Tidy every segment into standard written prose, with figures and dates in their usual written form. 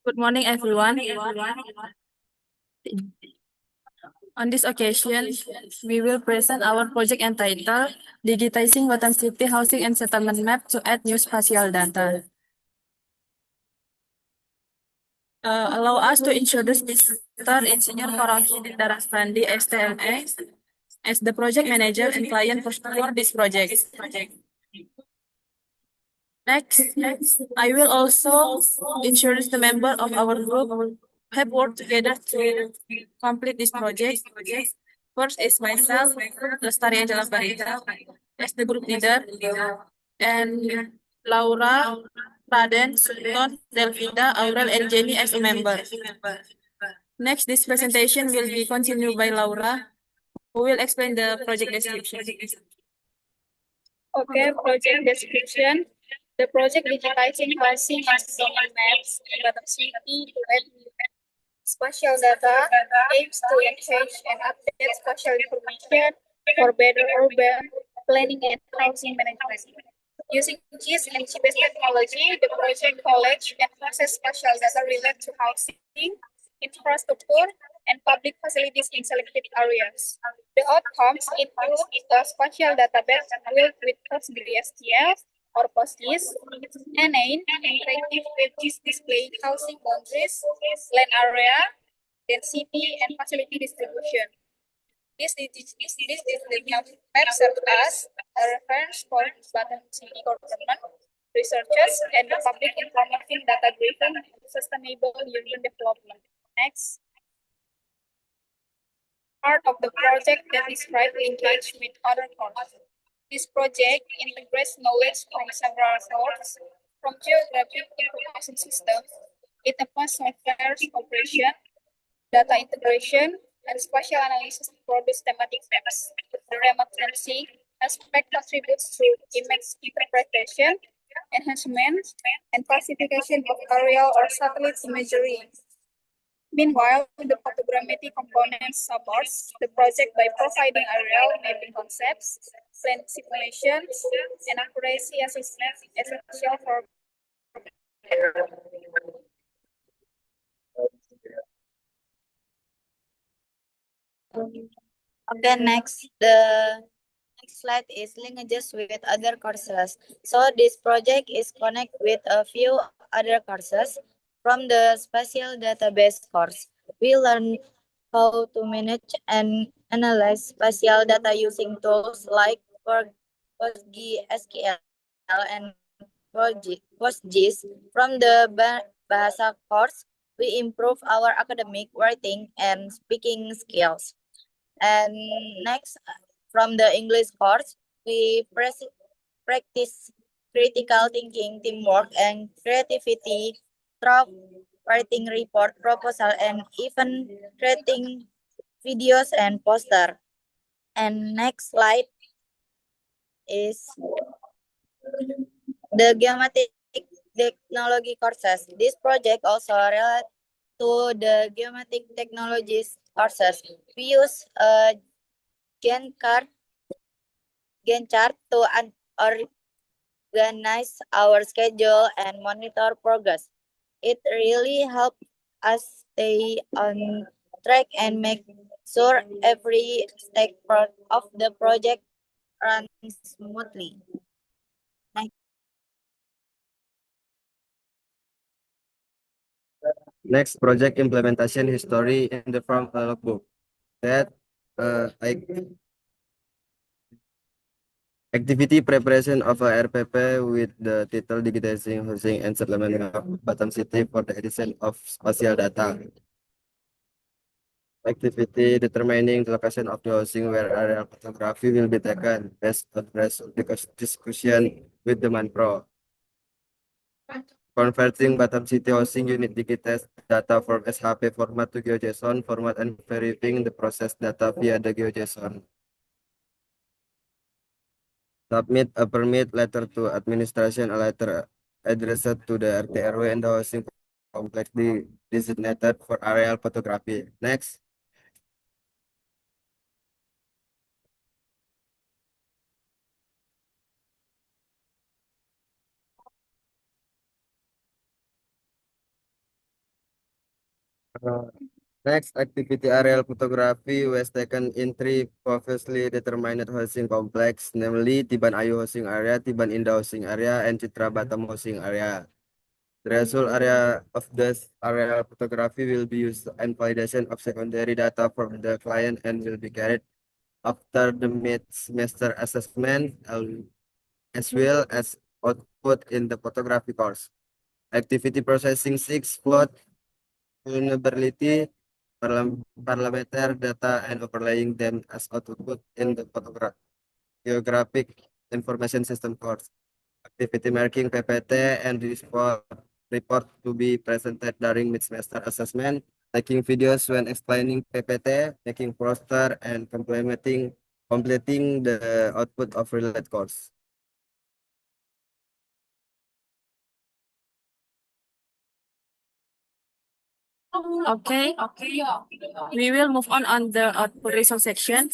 Good morning, everyone. On this occasion, we will present our project entitled Digitizing Batam City Housing and Settlement Map to Add New Spatial Data. Allow us to introduce Mr. Engineer Faraki Darasvandi, STMA, as the project manager and client for this project. Next, I will also introduce the member of our group who have worked together to complete this project. First is myself, Lestari Angela Barita, as the group leader, and Laura, Raden, Sultan, Delvinda, Aurel, and Jenny as a member. Next, this presentation will be continued by Laura, who will explain the project description. Okay, project description. The project digitizing housing and settlement maps in Batam City to add spatial data aims to enhance and update spatial information for better urban planning and housing management. Using GIS and GPS technology, the project collects and processes spatial data related to housing, infrastructure, and public facilities in selected areas. The outcomes include a spatial database built with PostgreSQL or PostGIS, and an interactive pages displaying housing boundaries, land area, density, and facility distribution. This map serves as a reference for Batam City government, researchers, and the public in promoting data-driven sustainable urban development. Next. Part of the project that is right linkage with other courses. This project integrates knowledge from several sources, from geographic information systems, enterprise software operation, data integration, and spatial analysis to produce thematic maps. The remote sensing aspect contributes to image interpretation, enhancement, and classification of aerial or satellite imagery. Meanwhile, the photogrammetry component supports the project by providing aerial mapping concepts, plan simulations, and accuracy assessments essential for. Okay, the next slide is linkages with other courses. So this project is connect with a few other courses from the spatial database course. We learn how to manage and analyze spatial data using tools like PostgreSQL and PostGIS. From the Bahasa course, we improve our academic writing and speaking skills. And next, from the English course, we practice critical thinking, teamwork, and creativity through writing report, proposal, and even creating videos and poster. And next slide is the geometric technology courses. This project also relates to the geometric technologies courses. We use Gantt chart to organize our schedule and monitor progress. It really helps us stay on track and make sure every step of the project runs smoothly. Next, project implementation history in the from logbook. That activity preparation of a RPP with the title Digitizing Housing and Settlement of Batam City for the edition of spatial data. Activity determining the location of the housing where aerial photography will be taken based on the discussion with the Manpro. Converting Batam City housing unit digitized data from SHP format to GeoJSON format and verifying the process data via the GeoJSON. Submit a permit letter to administration, a letter addressed to the RT/RW and the housing complex designated for aerial photography. Next. Next, activity aerial photography was taken in three previously determined housing complex, namely Tiban Ayu housing area, Tiban Indah housing area, and Citra Batam housing area. The result area of this aerial photography will be used and validation of secondary data from the client and will be carried after the mid-semester assessment as well as output in the photography course. Activity processing 6 plot vulnerability parameter data and overlaying them as output in the geographic information system course. Activity marking PPT and report to be presented during mid-semester assessment, making videos when explaining PPT, making poster, and completing the output of related course. Okay. We will move on the output result section.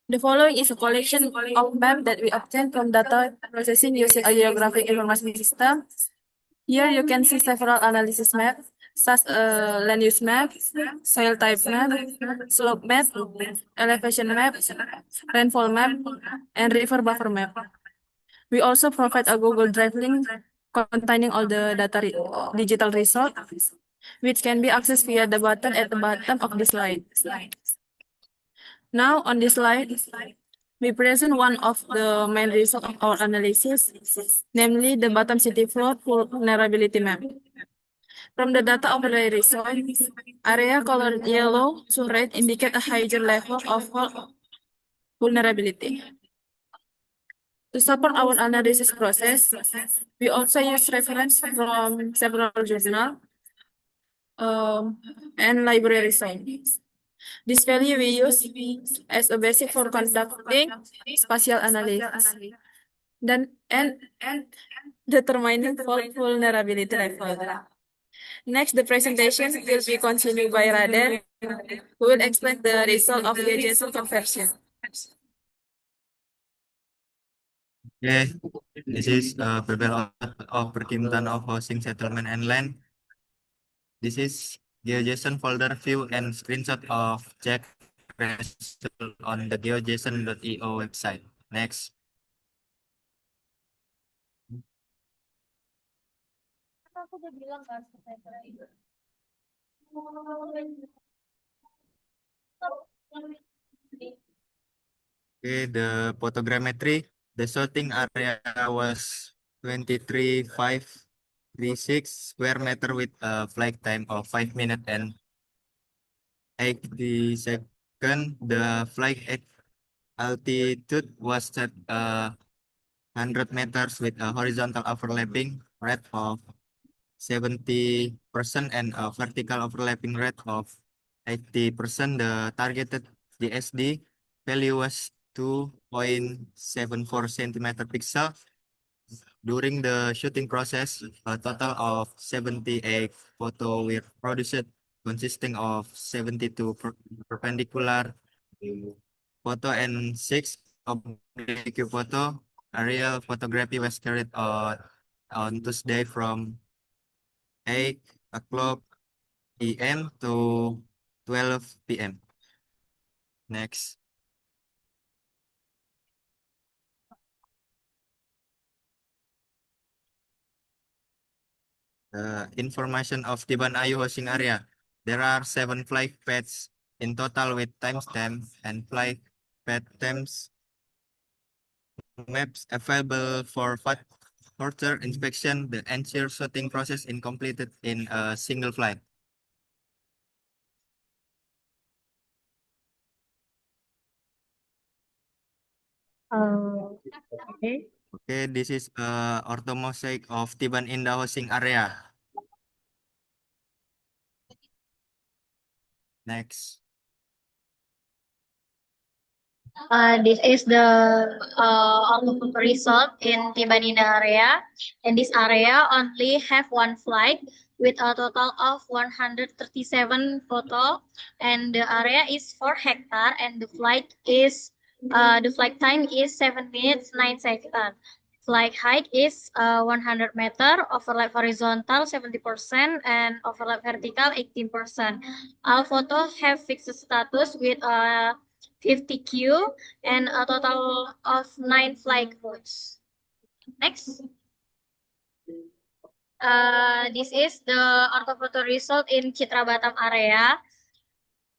The following is a collection of maps that we obtained from data processing using a geographic information system. Here you can see several analysis maps, such as land use map, soil type map, slope map, elevation map, rainfall map, and river buffer map. We also provide a Google Drive link containing all the digital results, which can be accessed via the button at the bottom of the slide. Now, on this slide, we present one of the main results of our analysis, namely the Batam City Flood Vulnerability Map. From the data of the result, area colored yellow to red indicate a higher level of vulnerability. To support our analysis process, we also use reference from several journals and library sites. This value we use as a basis for conducting spatial analysis and determining vulnerability level. Next, the presentation will be continued by Raden, who will explain the result of the GeoJSON conversion. Okay, this is verbal of Perkimtan of Housing Settlement and Land. This is GeoJSON folder view and screenshot of check result on the geojson.io website. Next. Okay, the photogrammetry, the sorting area was 23,536 square meter with a flight time of 5 minutes and 80 seconds. The flight altitude was set 100 meters with a horizontal overlapping rate of 70% and a vertical overlapping rate of 80%. The targeted GSD value was 2.74 centimeter pixel. During the shooting process, a total of 78 photos were produced, consisting of 72 perpendicular photo and 6 oblique photo. Aerial photography was carried out on Tuesday from 8 o'clock p.m. to 12 p.m. Next. Information of Tiban Ayu housing area. There are 7 flight paths in total with timestamp and flight path times maps available for further inspection. The ensure shooting process is completed in a single flight. Okay. Okay, this is orthomosaic of Tiban Indah housing area. Next. This is the output result in Tibanina area. And this area only have one flight with a total of 137 photo. And the area is 4 hectare and the flight time is 7 minutes 9 seconds. Flight height is 100 meter, overlap horizontal 70%, and overlap vertical 18%. All photos have fixed status with 50 Q and a total of 9 flight routes. Next. This is the orthophoto result in Citra Batam area.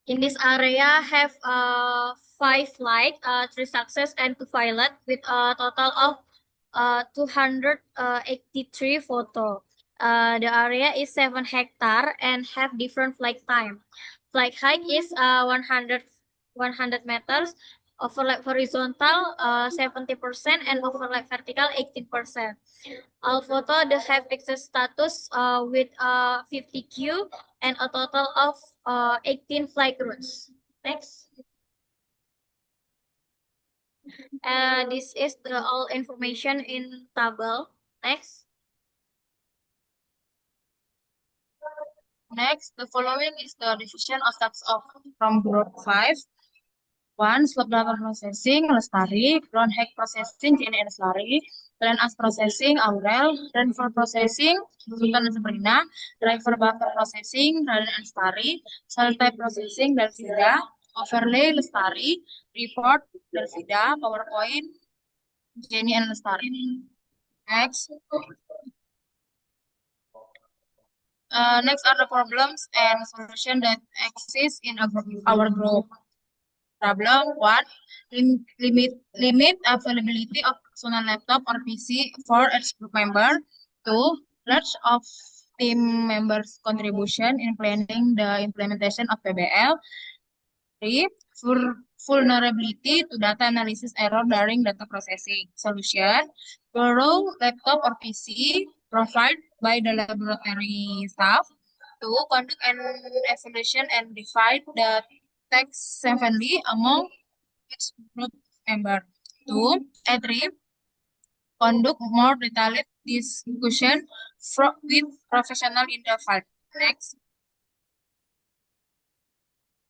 In this area have 5 flight, 3 success and 2 pilot with a total of 283 photo. The area is 7 hectare and have different flight time. Flight height is 100 meters, overlap horizontal 70% and overlap vertical 18%. All photo they have access status with 50 Q and a total of 18 flight routes. Next. This is the all information in table. Next. Next, the following is the division of tasks from group 5. 1. Slope data processing, Lestari. Ground hack processing, Jenny and Lestari. Plan as processing, Aurel. Rainfall processing, Sultan dan Sabrina. Driver buffer processing, Raden and Lestari. Cell type processing, Delvida. Overlay, Lestari. Report, Delvida. PowerPoint, Jenny and Lestari. Next. Next are the problems and solutions that exist in our group. Problem 1, limit availability of personal laptop or PC for each group member. 2, large of team members' contribution in planning the implementation of PBL. 3, vulnerability to data analysis error during data processing. Solution, borrow laptop or PC provided by the laboratory staff. 2, conduct an evaluation and divide the text evenly among each group member. 2, 3, conduct more detailed discussion with professional in the field. Next.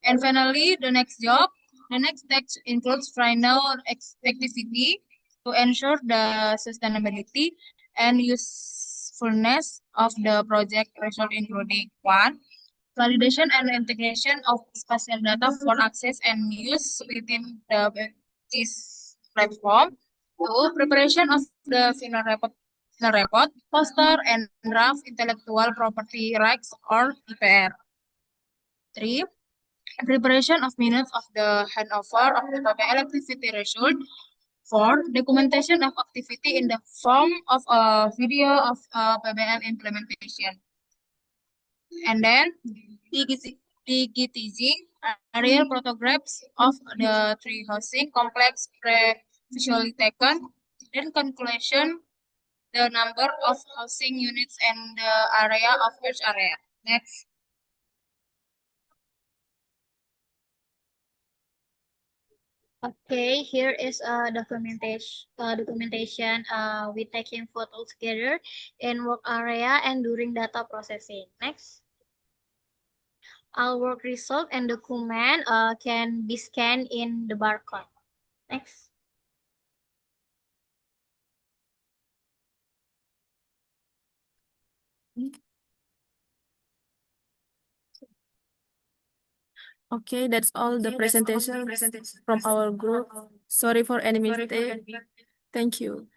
And finally, the next job. The next text includes final activity to ensure the sustainability and usefulness of the project result, including 1, validation and integration of spatial data for access and use within this platform. 2, preparation of the final report, poster, and draft intellectual property rights or IPR. 3, preparation of minutes of the handover of the PBL activity result. 4, documentation of activity in the form of a video of PBL implementation. And then digitizing aerial photographs of the tree housing complex visually taken. Then calculation the number of housing units and the area of each area. Next. Okay, here is a documentation with taking photos together in work area and during data processing. Next. All work result and document can be scanned in the barcode. Next. Okay, that's all the presentation from our group. Sorry for any mistake. Thank you.